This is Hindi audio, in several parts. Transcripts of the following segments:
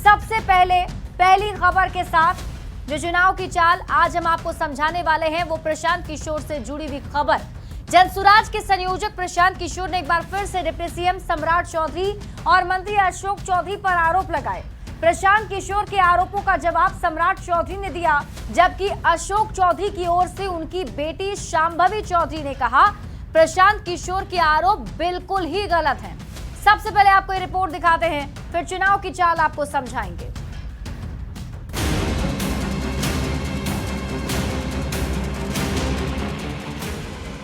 सबसे पहले पहली खबर के साथ जो चुनाव की चाल आज हम आपको समझाने वाले हैं वो प्रशांत किशोर से जुड़ी हुई खबर। जनसुराज के संयोजक प्रशांत किशोर ने एक बार फिर से डिप्टी सीएम सम्राट चौधरी और मंत्री अशोक चौधरी पर आरोप लगाए। प्रशांत किशोर के आरोपों का जवाब सम्राट चौधरी ने दिया, जबकि अशोक चौधरी की ओर से उनकी बेटी शांभवी चौधरी ने कहा प्रशांत किशोर के आरोप बिल्कुल ही गलत हैं। सबसे पहले आपको ये रिपोर्ट दिखाते हैं, फिर चुनाव की चाल आपको समझाएंगे।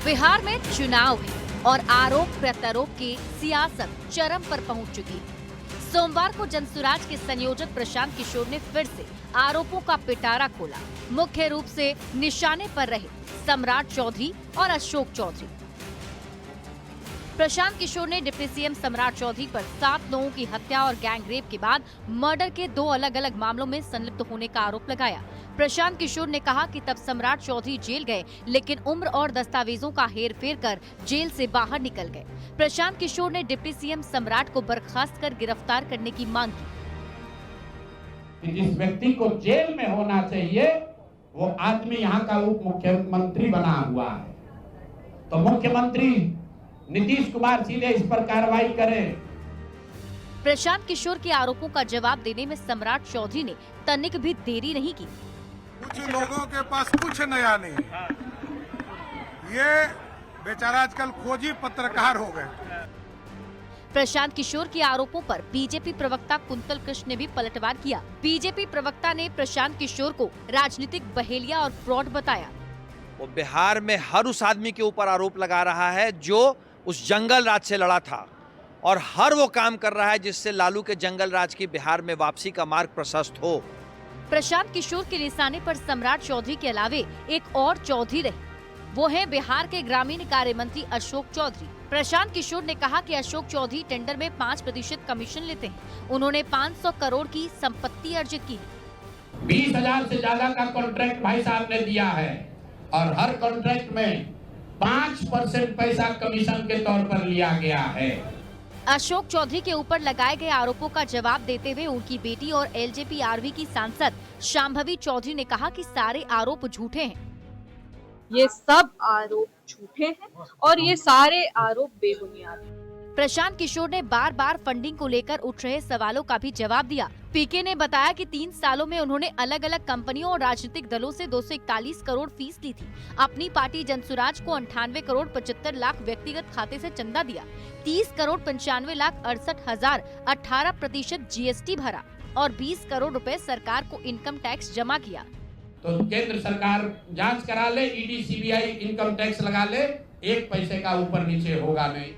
बिहार में चुनाव है और आरोप प्रत्यारोप की सियासत चरम पर पहुंच चुकी है। सोमवार को जनसुराज के संयोजक प्रशांत किशोर ने फिर से आरोपों का पिटारा खोला। मुख्य रूप से निशाने पर रहे सम्राट चौधरी और अशोक चौधरी। प्रशांत किशोर ने डिप्टी सीएम सम्राट चौधरी पर 7 लोगों की हत्या और गैंगरेप के बाद मर्डर के 2 अलग अलग मामलों में संलिप्त होने का आरोप लगाया। प्रशांत किशोर ने कहा कि तब सम्राट चौधरी जेल गए, लेकिन उम्र और दस्तावेजों का हेरफेर कर जेल से बाहर निकल गए। प्रशांत किशोर ने डिप्टी सीएम सम्राट को बर्खास्त कर गिरफ्तार करने की मांग की। जिस व्यक्ति को जेल में होना चाहिए वो आदमी यहाँ का उप मुख्यमंत्री बना हुआ है, तो मुख्यमंत्री नीतीश कुमार सीधे इस पर कार्रवाई करें। प्रशांत किशोर के आरोपों का जवाब देने में सम्राट चौधरी ने तनिक भी देरी नहीं की। कुछ लोगों के पास कुछ नया नहीं, ये बेचारा आजकल खोजी पत्रकार हो गए। प्रशांत किशोर के आरोपों पर बीजेपी प्रवक्ता कुंतल कृष्ण ने भी पलटवार किया। बीजेपी प्रवक्ता ने प्रशांत किशोर को राजनीतिक बहेलिया और फ्रॉड बताया। वो बिहार में हर उस आदमी के ऊपर आरोप लगा रहा है जो उस जंगल राज से लड़ा था, और हर वो काम कर रहा है जिससे लालू के जंगल राज की बिहार में वापसी का मार्ग प्रशस्त हो। प्रशांत किशोर के निशाने पर सम्राट चौधरी के अलावे एक और चौधरी रहे, वो है बिहार के ग्रामीण कार्य मंत्री अशोक चौधरी। प्रशांत किशोर ने कहा कि अशोक चौधरी टेंडर में 5% कमीशन लेते हैं। उन्होंने 500 करोड़ की संपत्ति अर्जित की। 20,000 से ज्यादा का कॉन्ट्रैक्ट भाई साहब ने दिया है और हर कॉन्ट्रैक्ट में 5% पैसा कमीशन के तौर पर लिया गया है। अशोक चौधरी के ऊपर लगाए गए आरोपों का जवाब देते हुए उनकी बेटी और एलजेपी आरवी की सांसद शांभवी चौधरी ने कहा कि सारे आरोप झूठे हैं। ये सब आरोप झूठे हैं और ये सारे आरोप बेबुनियाद हैं। प्रशांत किशोर ने बार बार फंडिंग को लेकर उठ रहे सवालों का भी जवाब दिया। पीके ने बताया कि 3 सालों में उन्होंने अलग अलग कंपनियों और राजनीतिक दलों से 241 करोड़ फीस ली थी। अपनी पार्टी जनसुराज को 98 करोड़ 75 लाख व्यक्तिगत खाते से चंदा दिया। 30 करोड़ 95 लाख 68 हजार 18% GST भरा और 20 करोड़ रुपए सरकार को इनकम टैक्स जमा किया। तो केंद्र सरकार जांच करा ले, ईडी सीबीआई इनकम टैक्स लगा ले, 1 पैसे का ऊपर नीचे होगा नहीं।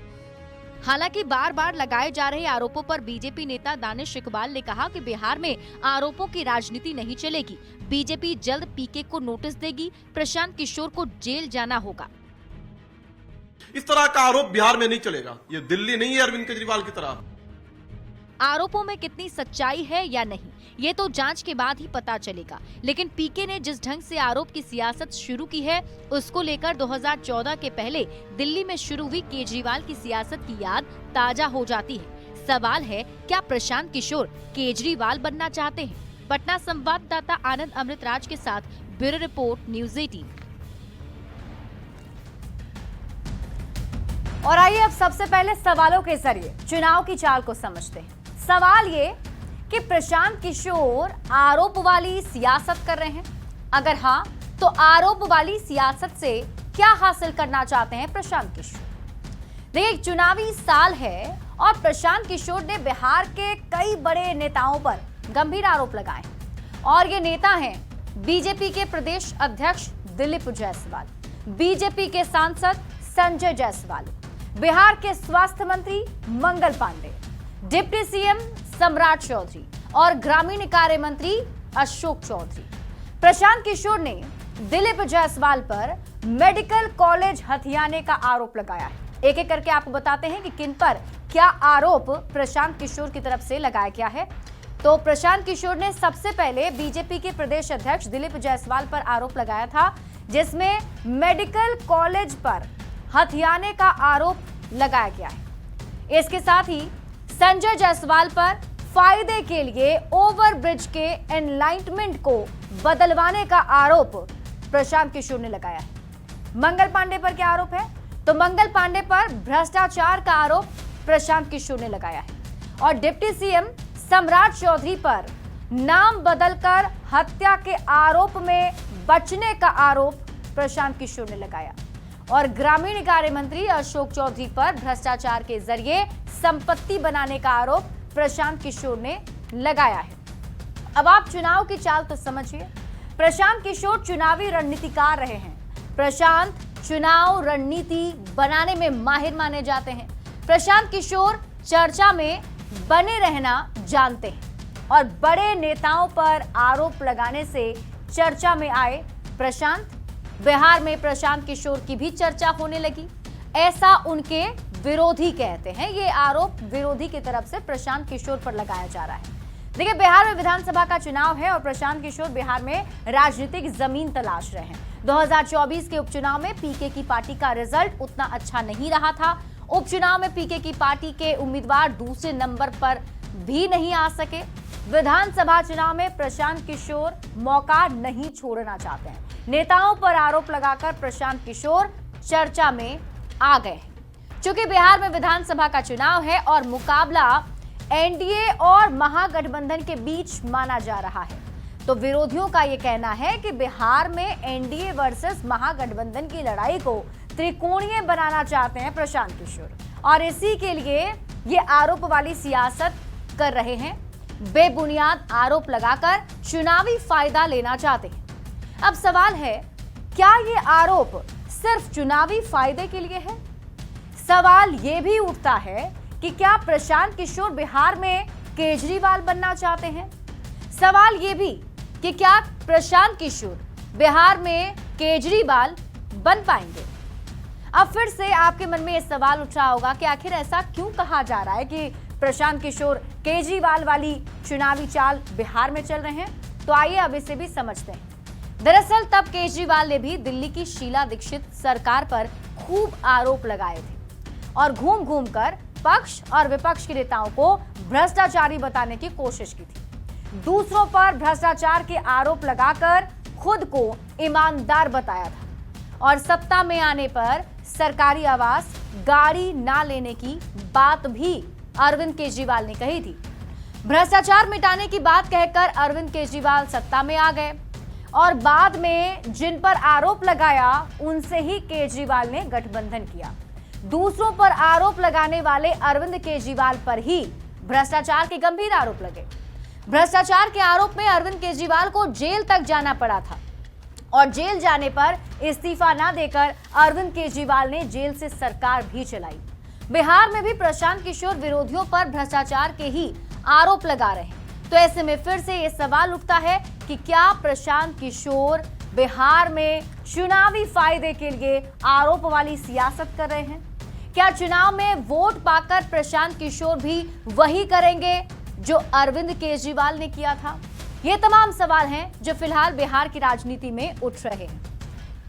हालांकि बार बार लगाए जा रहे आरोपों पर बीजेपी नेता दानिश इकबाल ने कहा कि बिहार में आरोपों की राजनीति नहीं चलेगी। बीजेपी जल्द पीके को नोटिस देगी। प्रशांत किशोर को जेल जाना होगा। इस तरह का आरोप बिहार में नहीं चलेगा। ये दिल्ली नहीं है अरविंद केजरीवाल की तरह। आरोपों में कितनी सच्चाई है या नहीं, ये तो जांच के बाद ही पता चलेगा। लेकिन पीके ने जिस ढंग से आरोप की सियासत शुरू की है, उसको लेकर 2014 के पहले दिल्ली में शुरू हुई केजरीवाल की सियासत की याद ताजा हो जाती है। सवाल है, क्या प्रशांत किशोर केजरीवाल बनना चाहते हैं? पटना संवाददाता आनंद अमृतराज के साथ ब्यूरो रिपोर्ट, न्यूज़ 18। और आइए अब सबसे पहले सवालों के जरिए चुनाव की चाल को समझते हैं। सवाल ये कि प्रशांत किशोर आरोप वाली सियासत कर रहे हैं? अगर हाँ, तो आरोप वाली सियासत से क्या हासिल करना चाहते हैं प्रशांत किशोर? देखिए, चुनावी साल है और प्रशांत किशोर ने बिहार के कई बड़े नेताओं पर गंभीर आरोप लगाए और ये नेता हैं बीजेपी के प्रदेश अध्यक्ष दिलीप जायसवाल, बीजेपी के सांसद संजय जायसवाल, बिहार के स्वास्थ्य मंत्री मंगल पांडे, डिप्टी सीएम सम्राट चौधरी और ग्रामीण कार्य मंत्री अशोक चौधरी। प्रशांत किशोर ने दिलीप जायसवाल पर मेडिकल कॉलेज हथियाने का आरोप लगाया है। एक एक करके आपको बताते हैं कि किन पर क्या आरोप प्रशांत किशोर की तरफ से लगाया गया है। तो प्रशांत किशोर ने सबसे पहले बीजेपी के प्रदेश अध्यक्ष दिलीप जायसवाल पर आरोप लगाया था, जिसमें मेडिकल कॉलेज पर हथियाने का आरोप लगाया गया है। इसके साथ ही संजय जायसवाल पर फायदे के लिए ओवरब्रिज के एनलाइटमेंट को बदलवाने का आरोप प्रशांत किशोर ने लगाया है। मंगल पांडे पर क्या आरोप है? तो मंगल पांडे पर भ्रष्टाचार का आरोप प्रशांत किशोर ने लगाया है और डिप्टी सीएम सम्राट चौधरी पर नाम बदलकर हत्या के आरोप में बचने का आरोप प्रशांत किशोर ने लगाया और ग्रामीण कार्य मंत्री अशोक चौधरी पर भ्रष्टाचार के जरिए संपत्ति बनाने का आरोप प्रशांत किशोर ने लगाया है। अब आप चुनाव की चाल तो समझिए। प्रशांत किशोर चुनावी रणनीतिकार रहे हैं। प्रशांत चुनाव रणनीति बनाने में माहिर माने जाते हैं। प्रशांत किशोर चर्चा में बने रहना जानते हैं और बड़े नेताओं पर आरोप लगाने से चर्चा में आए प्रशांत। बिहार में प्रशांत किशोर की भी चर्चा होने लगी, ऐसा उनके विरोधी कहते हैं। ये आरोप विरोधी की तरफ से प्रशांत किशोर पर लगाया जा रहा है। देखिए, बिहार में विधानसभा का चुनाव है और प्रशांत किशोर बिहार में राजनीतिक जमीन तलाश रहे हैं। 2024 के उपचुनाव में पीके की पार्टी का रिजल्ट उतना अच्छा नहीं रहा था। उपचुनाव में पीके की पार्टी के उम्मीदवार दूसरे नंबर पर भी नहीं आ सके। विधानसभा चुनाव में प्रशांत किशोर मौका नहीं छोड़ना चाहते हैं। नेताओं पर आरोप लगाकर प्रशांत किशोर चर्चा में आ गए। चूंकि बिहार में विधानसभा का चुनाव है और मुकाबला एनडीए और महागठबंधन के बीच माना जा रहा है, तो विरोधियों का यह कहना है कि बिहार में एनडीए वर्सेस महागठबंधन की लड़ाई को त्रिकोणीय बनाना चाहते हैं प्रशांत किशोर और इसी के लिए ये आरोप वाली सियासत कर रहे हैं। बेबुनियाद आरोप लगाकर चुनावी फायदा लेना चाहते हैं। अब सवाल है, क्या ये आरोप सिर्फ चुनावी फायदे के लिए है? सवाल ये भी उठता है कि क्या प्रशांत किशोर बिहार में केजरीवाल बनना चाहते हैं? सवाल ये भी कि क्या प्रशांत किशोर बिहार में केजरीवाल बन पाएंगे? अब फिर से आपके मन में यह सवाल उठ रहा होगा कि आखिर ऐसा क्यों कहा जा रहा है कि प्रशांत किशोर केजरीवाल वाली चुनावी चाल बिहार में चल रहे हैं? तो आइए अब इसे भी समझते हैं। दरअसल तब केजरीवाल ने भी दिल्ली की शीला दीक्षित सरकार पर खूब आरोप लगाए थे और घूम घूम कर पक्ष और विपक्ष के नेताओं को भ्रष्टाचारी बताने की कोशिश की थी। दूसरों पर भ्रष्टाचार के आरोप लगाकर खुद को ईमानदार बताया था और सत्ता में आने पर सरकारी आवास, गाड़ी ना लेने की बात भी अरविंद केजरीवाल ने कही थी। भ्रष्टाचार मिटाने की बात कहकर अरविंद केजरीवाल सत्ता में आ गए और बाद में जिन पर आरोप लगाया उनसे ही केजरीवाल ने गठबंधन किया। दूसरों पर आरोप लगाने वाले अरविंद केजरीवाल पर ही भ्रष्टाचार के गंभीर आरोप लगे। भ्रष्टाचार के आरोप में अरविंद केजरीवाल को जेल तक जाना पड़ा था और जेल जाने पर इस्तीफा ना देकर अरविंद केजरीवाल ने जेल से सरकार भी चलाई। बिहार में भी प्रशांत किशोर विरोधियों पर भ्रष्टाचार के ही आरोप लगा रहे हैं। तो ऐसे में फिर से ये सवाल उठता है कि क्या प्रशांत किशोर बिहार में चुनावी फायदे के लिए आरोप वाली सियासत कर रहे हैं? क्या चुनाव में वोट पाकर प्रशांत किशोर भी वही करेंगे जो अरविंद केजरीवाल ने किया था? ये तमाम सवाल हैं जो फिलहाल बिहार की राजनीति में उठ रहे हैं।